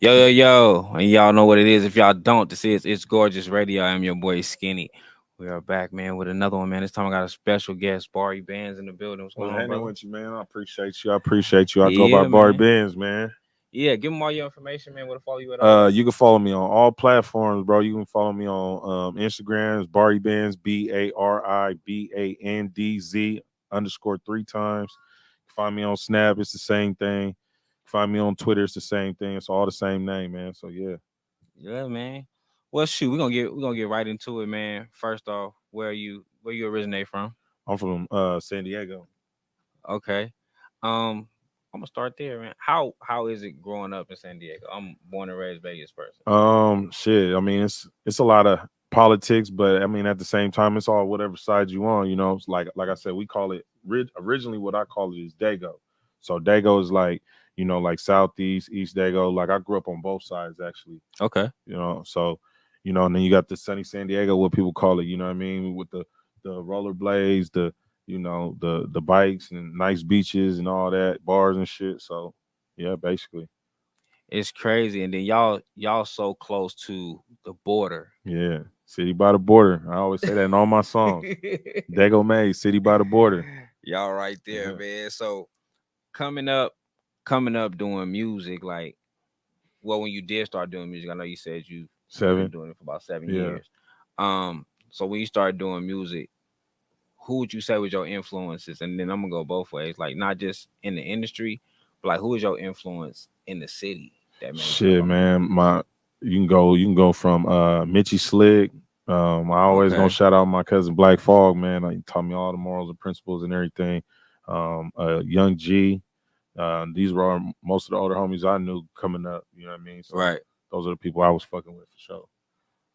Yo, and y'all know what it is. If y'all don't, this is It's Gorgeous Radio. I'm your boy Skinny. We are back, man, with another one, man. This time I got a special guest, Bari Bandz in the building. What's What's going on, happening brother? with you, man? I appreciate you. I appreciate you. I go by Yeah, Bari man. Bandz, man. Yeah, give them all your information, man. Where to follow you at all that. You can follow me on all platforms, bro. You can follow me on Instagrams, Bari Bandz, BARIBANDZ underscore three times. Find me on Snap, it's the same thing. Find me on Twitter, it's the same thing. It's all the same name, man. So yeah. Yeah, man. Well, shoot, we're gonna get right into it, man. First off, where you originate from? I'm from San Diego. Okay. I'm gonna start there, man. How is it growing up in San Diego? I'm born and raised Vegas person. Shit. I mean, it's a lot of politics, but I mean, at the same time, it's all whatever side you on. You know, it's like I said, we call it originally what I call it is Dago. So Dago is like like southeast, East Dago. Like I grew up on both sides actually. Okay. So and then you got the sunny San Diego, what people call it. You know what I mean, with the rollerblades, the bikes and nice beaches and all that, bars and shit. So yeah, basically. It's crazy, and then y'all so close to the border. Yeah, city by the border. I always say that in all my songs. Dago May, city by the border. Y'all right there, Yeah. man. So coming up, coming up doing music, like well, when you did start doing music, I know you said you've been 7. doing it for about 7 Yeah. years. So when you started doing music, who would you say was your influences? And then I'm gonna go both ways, like not just in the industry, but like who was your influence in the city that made you Shit, know, okay, man. You can go from Mitchie Slick. I always gonna okay, shout out my cousin Black Fog, man. Like, he taught me all the morals and principles and everything. Young G. These were most of the older homies I knew coming up. You know what I mean? So right. those are the people I was fucking with for sure.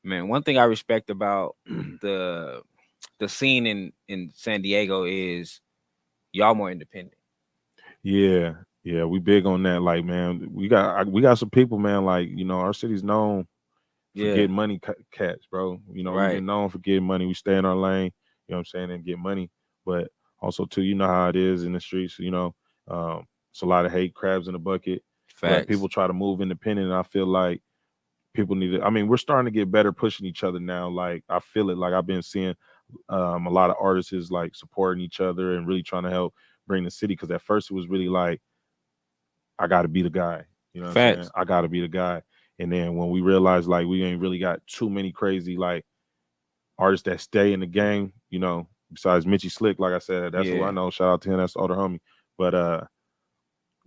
Man, one thing I respect about the the scene in San Diego is y'all more independent. Yeah, yeah, we big on that. Like, man, we got some people, man. Like, our city's known for Yeah, getting money, cats, bro. We right. get known for getting money. We stay in our lane. You know what I'm saying, and get money. But also too, you know how it is in the streets. It's a lot of hate, crabs in the bucket. But Facts. people try to move independent, and I feel like people need to. I mean, we're starting to get better pushing each other now. Like, I feel it. Like, I've been seeing a lot of artists is like supporting each other and really trying to help bring the city. Because at first it was really like, I got to be the guy. You know what I'm saying? Facts. I got to be the guy. And then when we realized like we ain't really got too many crazy like artists that stay in the game, besides Mitchie Slick, like I said, that's who I Yeah. know. Shout out to him, that's the older homie. But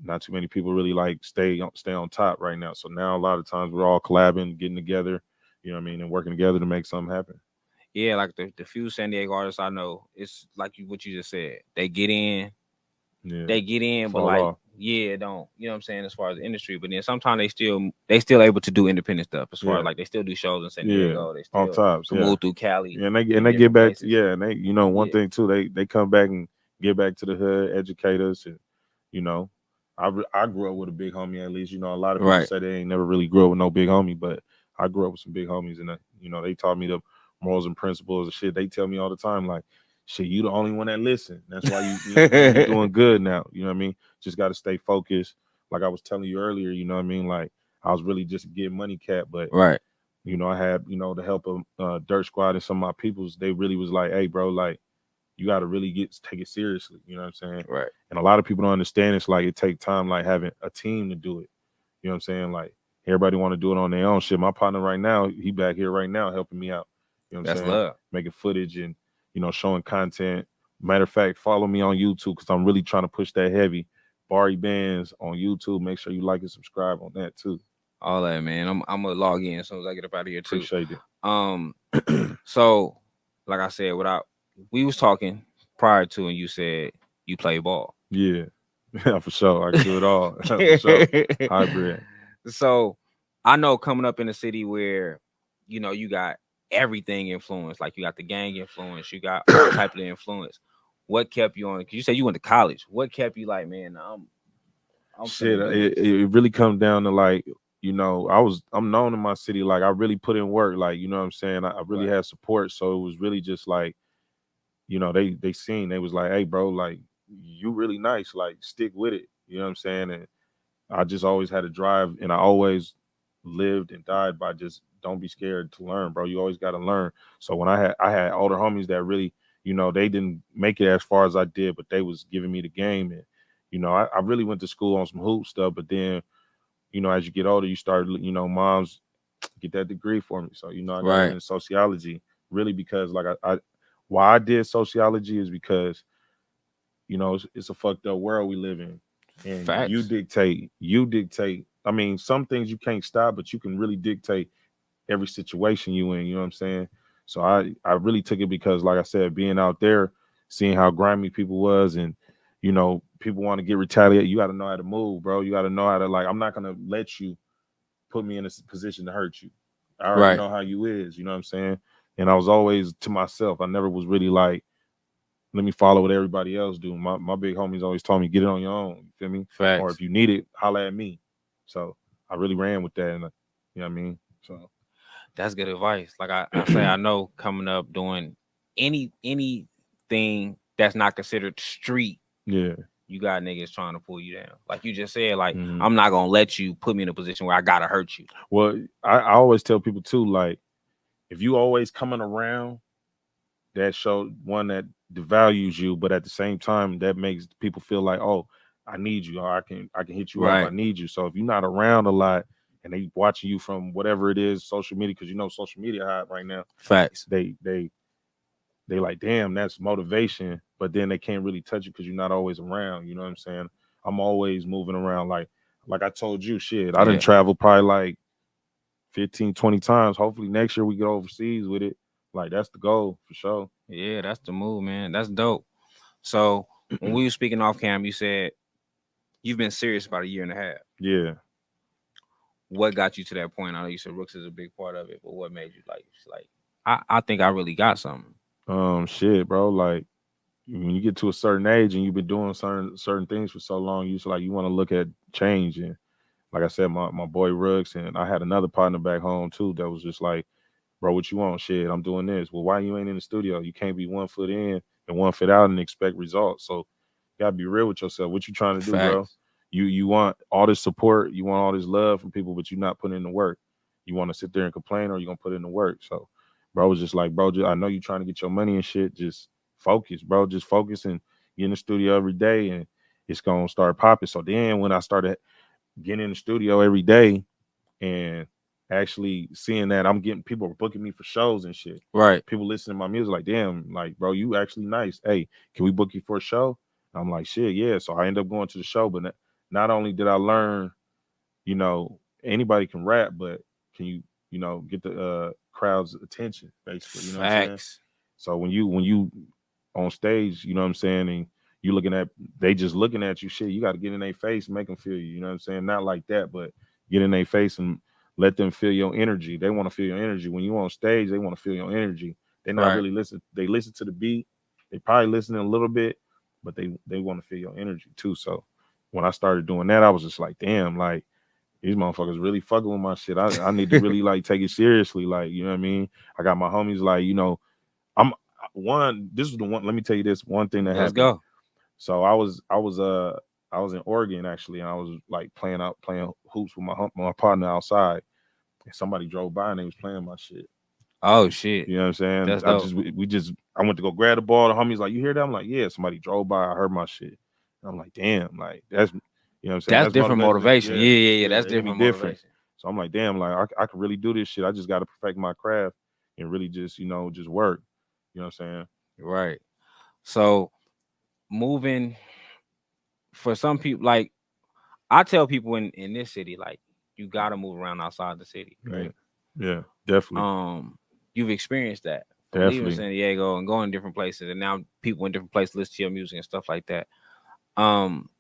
not too many people really like stay on top right now. So now a lot of times we're all collabing, getting together, you know what I mean, and working together to make something happen. Yeah, like the few San Diego artists I know, it's like what you just said. Yeah. They get in, but Fall like, off. yeah, don't you know what I'm saying as far as the industry. But then sometimes they still able to do independent stuff as far as Yeah. like they still do shows in San Yeah. Diego. They On still tops. can Yeah. move through Cali Yeah, and they and and they get different back to, places. yeah, and they one Yeah, thing too, they come back and get back to the hood, educate us, and you know, I grew up with a big homie at least. A lot of people right. say they ain't never really grew up with no big homie, but I grew up with some big homies, and they taught me the morals and principles and shit. They tell me all the time, like, shit, you the only one that listen. That's why you doing good now. You know what I mean? Just got to stay focused. Like I was telling you earlier, you know what I mean? Like I was really just getting money cat, but Right. I had, the help of Dirt Squad and some of my peoples. They really was like, hey, bro, like, you got to really take it seriously. You know what I'm saying? Right. And a lot of people don't understand. It's like it take time, like having a team to do it. You know what I'm saying? Like everybody want to do it on their own shit. My partner right now, he back here right now helping me out. You know what I'm That's saying? love. Making footage and showing content. Matter of fact, follow me on YouTube because I'm really trying to push that heavy. Bari Bandz on YouTube. Make sure you like and subscribe on that too. All that, man. I'm gonna log in as soon as I get up out of here too. Appreciate Um, it. so like I said, without we was talking prior to, and you said you play ball. Yeah. Yeah, for sure. I can do it all. For sure. Hybrid. So I know coming up in a city where you got everything influence, like you got the gang influence, you got all type of influence. What kept you on? Because you said you went to college. What kept you like, man? I'm Shit, finna do it really comes down to like, I'm known in my city. Like I really put in work. Like, you know what I'm saying? I this. really had support. So it was really just like, they seen, they was like, hey bro, like you really nice. Like stick with it. You know what I'm saying? And I just always had a drive, and I always lived and died by just don't be scared to learn, bro. You always got to learn. So when I had older homies that really, they didn't make it as far as I did, but they was giving me the game. And I really went to school on some hoop stuff, but then as you get older, you start, moms get that degree for me. So I got Right. into sociology really because like I why I did sociology is because it's a fucked up world we live in, and Facts. you dictate. I mean, some things you can't stop, but you can really dictate every situation you in. You know what I'm saying? So I really took it because, like I said, being out there, seeing how grimy people was, and people want to get retaliated. You got to know how to move, bro. You got to know how to like. I'm not gonna let you put me in a position to hurt you. I already Right. know how you is. You know what I'm saying? And I was always to myself. I never was really like, let me follow what everybody else do. My big homies always told me, get it on your own. You feel me? Or if Facts. you need it, holla at me. So I really ran with that, and you know what I mean. So That's good advice. Like I say, I know coming up doing anything that's not considered street, yeah, you got niggas trying to pull you down. Like you just said, like hmm I'm not gonna let you put me in a position where I gotta hurt you. well, I always tell people too, like if you always coming around, that show one that devalues you, but at the same time that makes people feel like, oh, I need you, or I can hit you up. I Right. need you. So if you're not around a lot and they watching you from whatever it is, social media, because social media hot right now, Facts. they like, damn, that's motivation, but then they can't really touch you because you're not always around. You know what I'm saying? I'm always moving around. Like I told you, shit, I didn't Yeah. travel probably like 15, 20 times. Hopefully next year we get overseas with it. Like that's the goal for sure. Yeah, that's the move, man. That's dope. So when we were speaking off cam, you said you've been serious about a year and a half. Yeah. What got you to that point? I know you said Rooks is a big part of it, but what made you like I think I really got something. Shit, bro. Like when you get to a certain age and you've been doing certain things for so long, you just like you want to look at change. And like I said, my boy Rooks, and I had another partner back home too that was just like, bro, what you want? Shit, I'm doing this. Well, why you ain't in the studio? You can't be 1 foot in and 1 foot out and expect results. So you gotta be real with yourself. What you trying to do, bro? Facts. You want all this support, you want all this love from people, but you're not putting in the work. You want to sit there and complain, or you gonna put in the work. So, bro was just like, bro, I know you trying to get your money and shit. Just focus, bro. Just focus and get in the studio every day, and it's gonna start popping. So then when I started getting in the studio every day and actually seeing that I'm getting people are booking me for shows and shit. Right. People listening to my music like, damn, like, bro, you actually nice. Hey, can we book you for a show? I'm like, shit, yeah. So I end up going to the show, but not only did I learn, anybody can rap, but can you, get the crowd's attention, basically. You know what I'm saying? Facts. So when you on stage, you know what I'm saying, and you looking at they just looking at you, shit, you got to get in their face, make them feel you. You know what I'm saying? Not like that, but get in their face and let them feel your energy. They want to feel your energy. When you on stage, they want to feel your energy. They're not Right. really listen. They listen to the beat. They probably listening a little bit, but they want to feel your energy too. So when I started doing that, I was just like, damn, like these motherfuckers really fucking with my shit. I need to really like take it seriously. Like, you know what I mean? I got my homies like, I'm one. This is the one. Let me tell you this one thing that Let's happened. go. So I was in Oregon actually, and I was like playing hoops with my partner outside, and somebody drove by and they was playing my shit. Oh shit. You know what I'm saying? That's dope. I went to go grab the ball. The homies like, you hear that? I'm like, yeah. Somebody drove by. I heard my shit. And I'm like, damn, like that's what I'm saying. That's That's different motivation. motivation. Yeah, Yeah. yeah. That's It hit me different different. motivation. So I'm like, damn, like I can really do this shit. I just got to perfect my craft and really just just work. You know what I'm saying? Right. So moving for some people, like I tell people in this city, like you gotta move around outside the city, Yeah, right? yeah, definitely, You've experienced that from leaving definitely. San Diego and going different places, and now people in different places listen to your music and stuff like that. Um,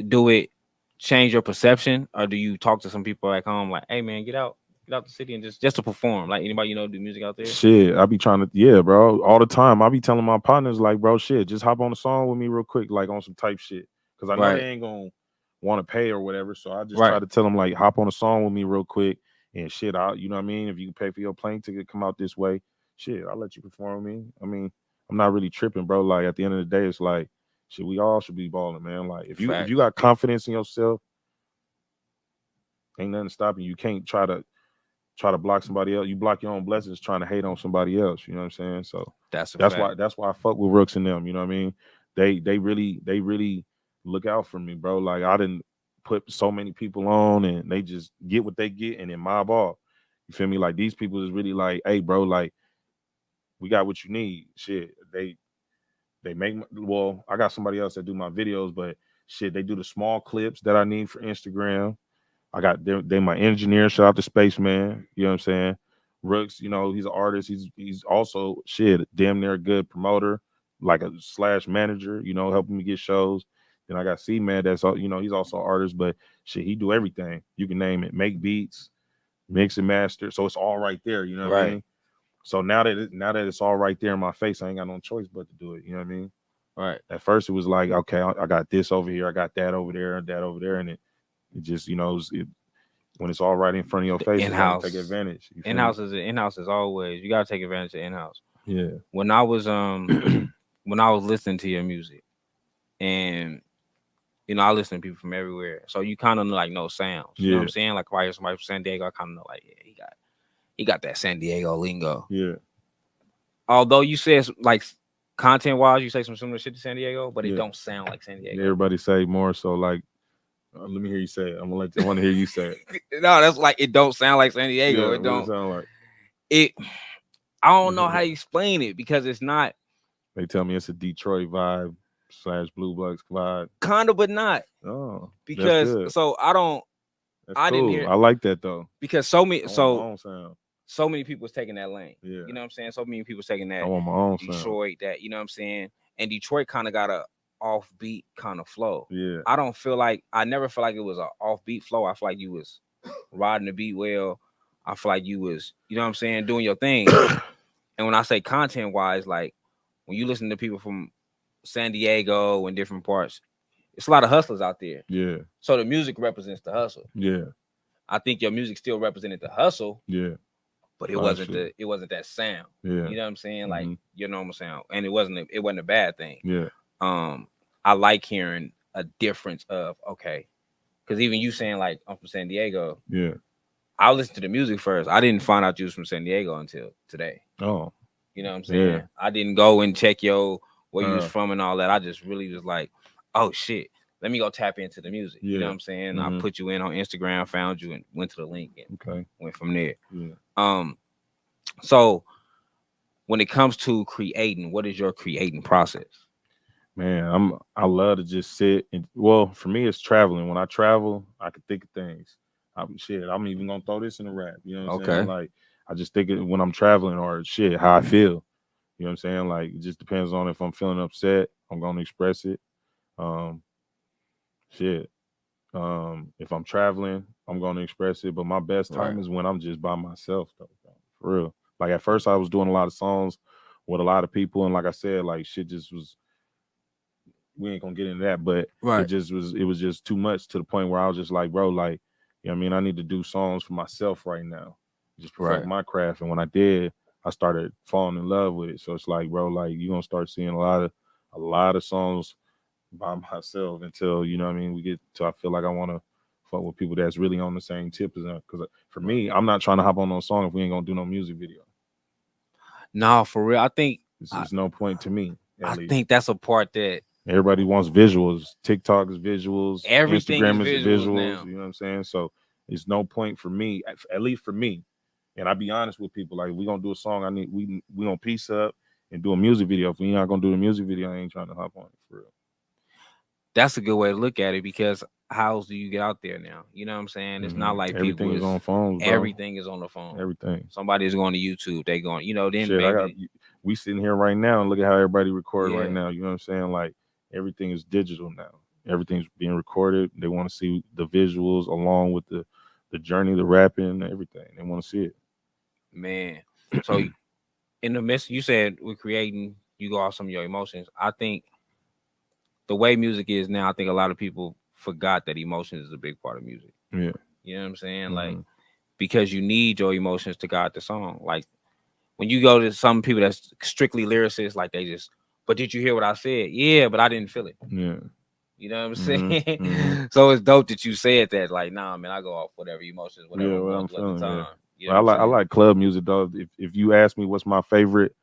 do it change your perception, or do you talk to some people back home like, "Hey, man, get out the city and just to perform"? Like anybody do music out there? Shit, I be trying to, yeah, bro, all the time. I be telling my partners, like, bro, shit, just hop on the song with me real quick, like on some type shit. Cause I know they Right, ain't gonna want to pay or whatever. So I just try right, to tell them, like, hop on a song with me real quick and shit. You know what I mean? If you can pay for your plane ticket, come out this way. Shit, I'll let you perform with me. I mean, I'm not really tripping, bro. Like at the end of the day, it's like, shit, we all should be balling, man. Like if you facts. got confidence in yourself, Ain't nothing stopping you. You can't try to block somebody else. You block your own blessings trying to hate on somebody else. You know what I'm saying? So That's a that's fact. why I fuck with Rooks and them. You know what I mean? They really look out for me, bro. Like I didn't put so many people on, and they just get what they get and then mob off. You feel me? Like these people is really like, hey, bro, like we got what you need. Shit, they make well. I got somebody else that do my videos, but shit, they do the small clips that I need for Instagram. I got they my engineer. Shout out to Spaceman. You know what I'm saying? Rooks, you know, he's an artist. He's also shit, damn near a good promoter, like a slash manager, you know, helping me get shows. Then I got C Man that's you know, he's also an artist, but shit, he do everything. You can name it. Make beats, mix and master. So it's all right there, you know what I Right. mean? So now that it's all right there in my face, I ain't got no choice but to do it. You know what I mean? Right. At first it was like, okay, I got this over here, I got that over there, and that over there, and it just, you know, when it's all right in front of your The face, it's like in-house. take advantage. You feel In-house is always, you gotta take advantage of in-house. me? Yeah. When I was when I was listening to your music, and you know, I listen to people from everywhere, so you kind of like know sounds. You know what I'm Yeah. saying? Like if I hear somebody from San Diego, I kind of know like, yeah, he got that San Diego lingo. Yeah. Although you said like content wise, you say some similar shit to San Diego, but it Yeah. don't sound like San Diego. Everybody say more so like, let me hear you say it. I want to hear you say it. No, that's like it don't sound like San Diego. Yeah, It what don't. it sound like? It. I don't know how to explain it because it's not They tell me it's a Detroit vibe / Blue Bloods vibe. kind of, but not Oh, that's because good. so I don't. That's I didn't cool. hear I like that though. because so many I want my so own sound. so many people was taking that lane. Yeah. You know what I'm saying? So many people was taking I that want my own sound. Detroit, that you know what I'm saying? And Detroit kind of got a offbeat kind of flow. Yeah. I don't feel like I never feel like it was an offbeat flow. I feel like you was riding the beat well. I feel like you was, you know what I'm saying, doing your thing. And when I say content wise, like when you listen to people from San Diego and different parts, it's a lot of hustlers out there. Yeah. So the music represents the hustle. Yeah. I think your music still represented the hustle, Yeah. but it Oh, wasn't shit. it wasn't that sound. Yeah. You know what I'm saying? Like Mhm. your normal sound. And it wasn't a bad thing. Yeah. I like hearing a difference of okay. Because even you saying like I'm from San Diego, Yeah. I listened to the music first. I didn't find out you was from San Diego until today. Oh. You know what I'm saying? Yeah. I didn't go and check where you was Uh. from and all that. I just really was like, oh shit, let me go tap into the music. You know Yeah. what I'm saying? Mhm. I put you in on Instagram, found you, and went to the link and Okay. went from there. Yeah. So when it comes to creating, what is your creating process? Man, I love to just sit and well, for me it's traveling. When I travel, I can think of things. I'm even gonna throw this in the rap. You know what I'm saying? Okay. Like I just think it when I'm traveling or shit, how I feel. You know what I'm saying? Like it just depends on if I'm feeling upset, I'm gonna express it. Um shit. If I'm traveling, I'm gonna express it. But my best time Right. is when I'm just by myself though, bro. For real. Like at first I was doing a lot of songs with a lot of people, and like I said, like shit just was we ain't gonna get into that, but Right. it was just too much to the point where I was just like, bro, like, you know what I mean, I need to do songs for myself right now. Just perfect Right. my craft. And when I did, I started falling in love with it. So it's like, bro, like you're gonna start seeing a lot of songs by myself until, you know what I mean, we get to I feel like I wanna fuck with people that's really on the same tip as us. Cause for me, I'm not trying to hop on no song if we ain't gonna do no music video. No, for real. I think It's no point to me, at least. think that's a part that Everybody wants visuals. TikTok is visuals. Everything Instagram is is visuals visuals. now. You know what I'm saying? So it's no point for me, at least for me. And I be honest with people, like we gonna do a song. We gonna piece up and do a music video. If we not gonna do the music video, I ain't trying to hop on it for real. that's a good way to look at it because how else do you get out there now? You know what I'm saying? It's not like everything people is on phones, bro. everything is on the phone. Everything. Somebody's going to YouTube. They going, you know, then Shit, maybe we sitting here right now and look at how everybody record right Yeah. now. You know what I'm saying? Like everything is digital now. Everything's being recorded. They want to see the visuals along with the journey, the rapping, everything. They want to see it. man. So in the midst, you said we're creating. You go off some of your emotions. I think the way music is now, I think a lot of people forgot that emotions is a big part of music. Yeah. You know what I'm saying? Mhm. Like because you need your emotions to guide the song. Like when you go to some people that's strictly lyricists, like they just. But did you hear what I said? Yeah, but I didn't feel it. Yeah. You know what I'm saying? Mm-hmm. So it's dope that you said that. Like, nah, man, I go off whatever emotions, whatever Yeah, I'm what going I'm through at the feeling. Yeah, time. You but know what I'm I saying? like club music though. If you ask me what's my favorite,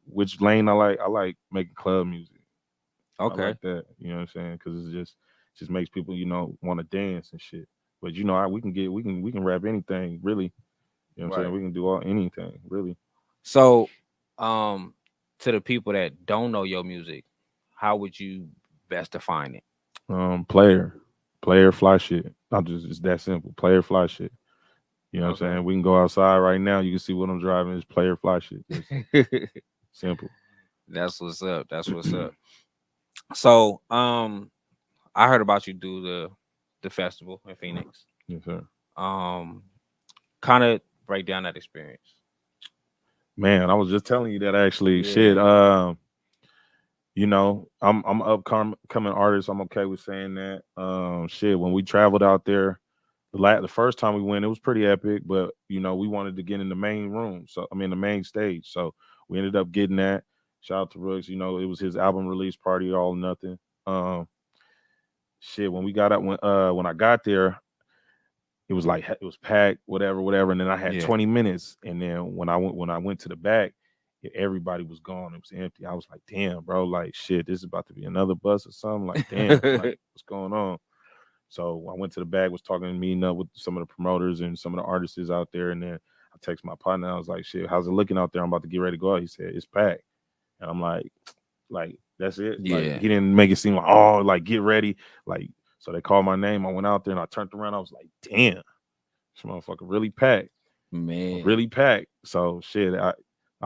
which lane I like making club music. I Okay. like that. You know what I'm saying? Because just makes people want to dance and shit. But we can rap anything really. You know what I'm saying? Right. We can do all anything really. So, um, to the people that don't know your music, how would you best define it? Player, player fly shit. I'm just it's that simple. Player fly shit. You know what I'm Okay. saying? We can go outside right now. You can see what I'm driving is player fly shit. Just simple. That's what's up. That's what's up. So, I heard about you do the festival in Phoenix. Yes, sir. Um, kind of break down that experience. Man, I was just telling you that actually. Yeah. Shit. I'm an upcoming artist. I'm okay with saying that. Shit. When we traveled out there, the first time we went, it was pretty epic. But we wanted to get in the main room. So I mean, the main stage. So we ended up getting that. Shout out to Rooks. It was his album release party, all or nothing. Um, shit. When we got up, when I got there, it was like it was packed, whatever. And then I had Yeah. 20 minutes. And then when I went to the back, everybody was gone. It was empty. I was like, damn, bro, like shit, this is about to be another bus or something. Like, damn, like what's going on? So I went to the back, was talking, meeting up with some of the promoters and some of the artists out there. And then I text my partner. I was like, shit, how's it looking out there? I'm about to get ready to go out. He said, it's packed. And I'm like, that's it. Like Yeah. he didn't make it seem like, oh, like get ready. Like, so they called my name. I went out there and I turned around. I was like, damn. This motherfucker really packed, Man. really packed. So shit, I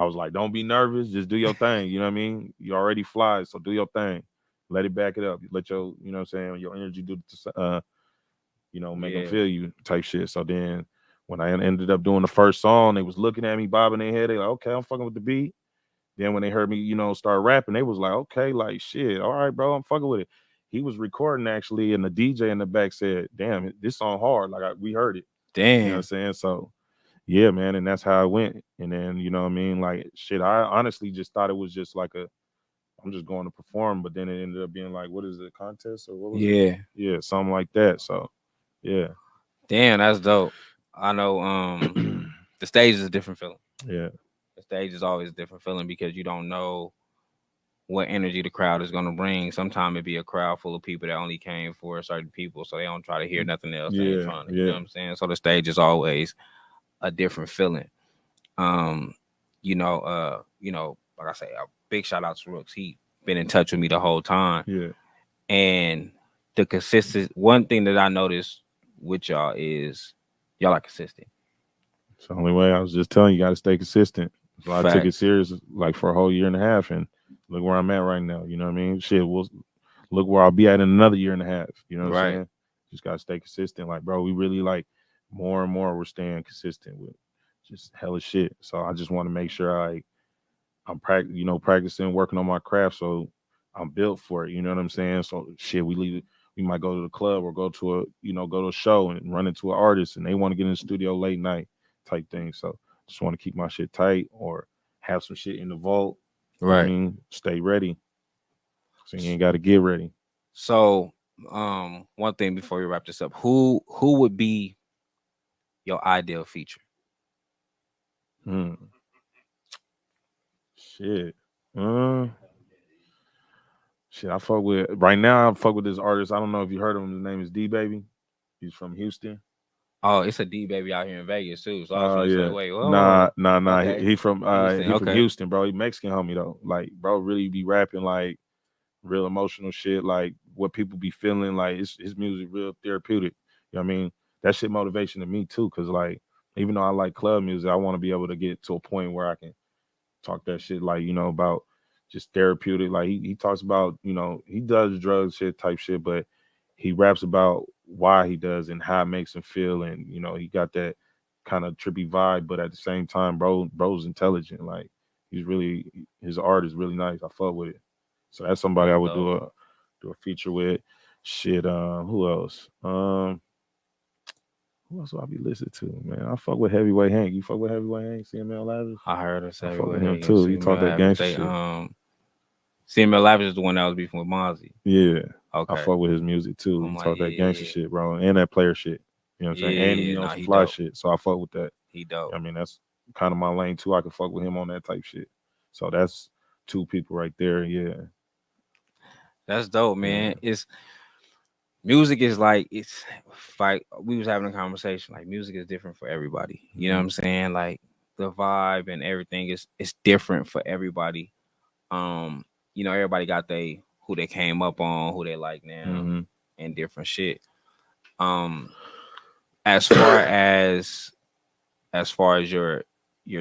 was like, don't be nervous, just do your thing. You know what I mean? You already fly, so do your thing. Let it back it up. Let your, what I'm saying, your energy do, make them Yeah. feel you type shit. So then when I ended up doing the first song, they was looking at me, bobbing their head. They like, okay, I'm fucking with the beat. Then when they heard me, start rapping, they was like, okay, like shit, all right, bro, I'm fucking with it. He was recording actually, and the DJ in the back said, damn, this song hard. Like we heard it. You know what I'm Damn. saying? So yeah, man, and that's how it went. And then you know what I mean, like shit. I honestly just thought it was just like I'm just going to perform, but then it ended up being like, what is it, contest or what was it? Yeah. Yeah, something like that. So yeah, Damn, that's dope. I know the stage is a different feeling. yeah, The stage is always a different feeling because you don't know what energy the crowd is gonna bring. Sometimes it be a crowd full of people that only came for certain people, so they don't try to hear nothing else. They ain't yeah, trying to, you know yeah, what I'm saying? So the stage is always a different feeling. Um, like I say, a big shout out to Rooks. He been in touch with me the whole time. yeah. And the consistent one thing that I noticed with y'all is y'all are consistent. It's the only way. I was just telling you, got to stay consistent. So I took it Facts. serious like for a whole year and a half, and look where I'm at right now. You know what I mean? Shit, we'll look where I'll be at in another year and a half. You know what I'm Right. saying? Just gotta stay consistent. Like, bro, we really like more and more we're staying consistent with just hella shit. So I just want to make sure I'm practicing, working on my craft, so I'm built for it. You know what I'm saying? So shit, we might go to the club or go to a show and run into an artist and they want to get in the studio late night type thing. So just want to keep my shit tight or have some shit in the vault. You know what I Right. mean? Stay ready. So you ain't got to get ready. So, one thing before we wrap this up, who would be your ideal feature? Hmm. Shit. Uh, Shit. I fuck with right now. I fuck with this artist. I don't know if you heard of him. His name is D Baby. He's from Houston. Oh, it's a D baby out here in Vegas too. So I was gonna say, Yeah. wait, Nah, whoa, nah, nah. He, okay, he from uh Houston, he from okay, Houston, bro. He Mexican homie though. Like, bro, really be rapping like real emotional shit, like what people be feeling. Like his music real therapeutic. You know what I mean? That shit motivation to me too, cause like even though I like club music, I want to be able to get to a point where I can talk that shit like, about just therapeutic. Like he talks about, he does drugs shit type shit, but he raps about why he does and how it makes him feel. And, he got that kind of trippy vibe, but at the same time, bro's intelligent. Like his art is really nice. I fuck with it. So that's somebody I that's would dope. do a feature with. Shit, who else? Who else do I be listening to, man? I fuck with Heavyweight Hank. You fuck with Heavyweight Hank, CML Lavish? I heard her I say fuck with with him Hagen, too. see He me talk that have gangster they shit. CML Lavish is the one that was beefing with Mozzie. Yeah, I Okay. fuck with his music too. I'm He like, talk that gangster yeah, shit, bro, and that player shit. You know what I'm saying? And he yeah, be on nah, some he fly dope. shit, so I fuck with that. He dope. I mean, that's kind of my lane too. I can fuck with him on that type shit. So that's two people right there. Yeah, That's dope, yeah. man. It's music is like like we was having a conversation. Like music is different for everybody. You know what I'm saying? Like the vibe and everything is it's different for everybody. You know, everybody got who they came up on, who they like now, Mm-hmm. and different shit. Um, as far as your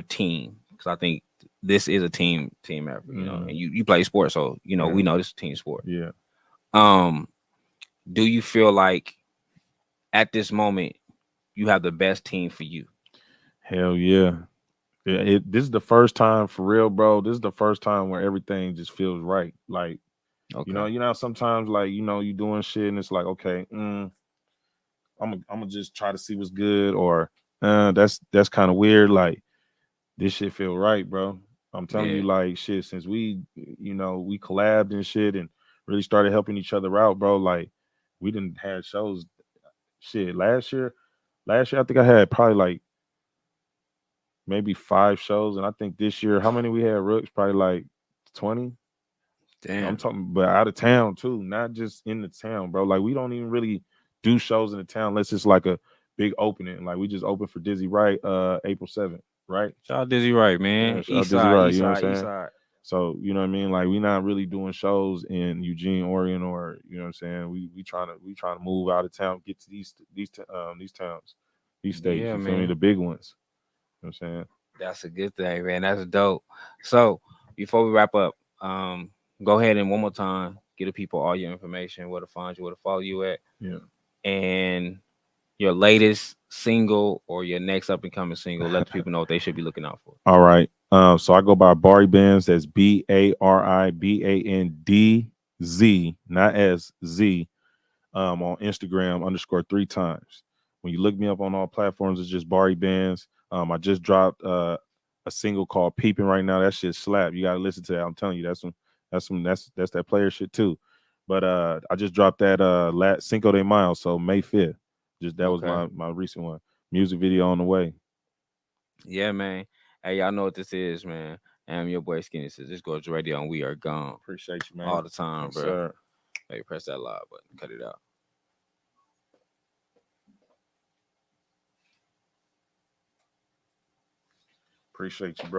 team, because I think this is a team effort, you know, Mm-hmm. and you play sports, so you know Yeah. we know this is a team sport. Yeah. Um, do you feel like at this moment you have the best team for you? Hell yeah. This is the first time for real, bro. This is the first time where everything just feels right. Like, Okay. you know, sometimes like, you doing shit and it's like, okay, I'm gonna just try to see what's good, or that's kind of weird. Like this shit feel right, bro. I'm telling Yeah. you, like shit, since we collabed and shit and really started helping each other out, bro. Like we didn't had shows shit last year. Last year I think I had probably like maybe 5 shows, and I think this year how many we had, Rooks? Probably like 20. I'm Damn. talking, but out of town too, not just in the town, bro. Like we don't even really do shows in the town unless it's like a big opening. Like we just opened for Dizzy Wright, April 7th, right? Shout out Dizzy Wright, Yeah, man. shout out East Dizzy side, Wright. east You know what side, I'm east saying? side. So you know what I mean? Like we not really doing shows in Eugene, Oregon, or you know what I'm saying? We trying to move out of town, get to these towns, these states. Yeah, You feel me? man. The big ones. You know what I'm saying? That's a good thing, man. That's dope. So before we wrap up, go ahead and one more time give the people all your information, where to find you, where to follow you at, Yeah. and your latest single or your next up and coming single. Let the people know what they should be looking out for. All right. So I go by Bari Bandz. That's BARIBANDZ, not SZ. On Instagram _3 times. When you look me up on all platforms, it's just Bari Bandz. I just dropped a single called "Peeping" right now. That shit slap. You gotta listen to that. I'm telling you, that's that player shit too. But I just dropped that Cinco de Mayo, so May 5th. Just that was Okay. my recent one. Music video on the way. Yeah, man. Hey, y'all know what this is, man. I'm your boy Skinny. Says this goes radio and we are gone Appreciate you, man. all the time, Yes, bro. sir. Hey, press that live button. Cut it out. Appreciate you, bro.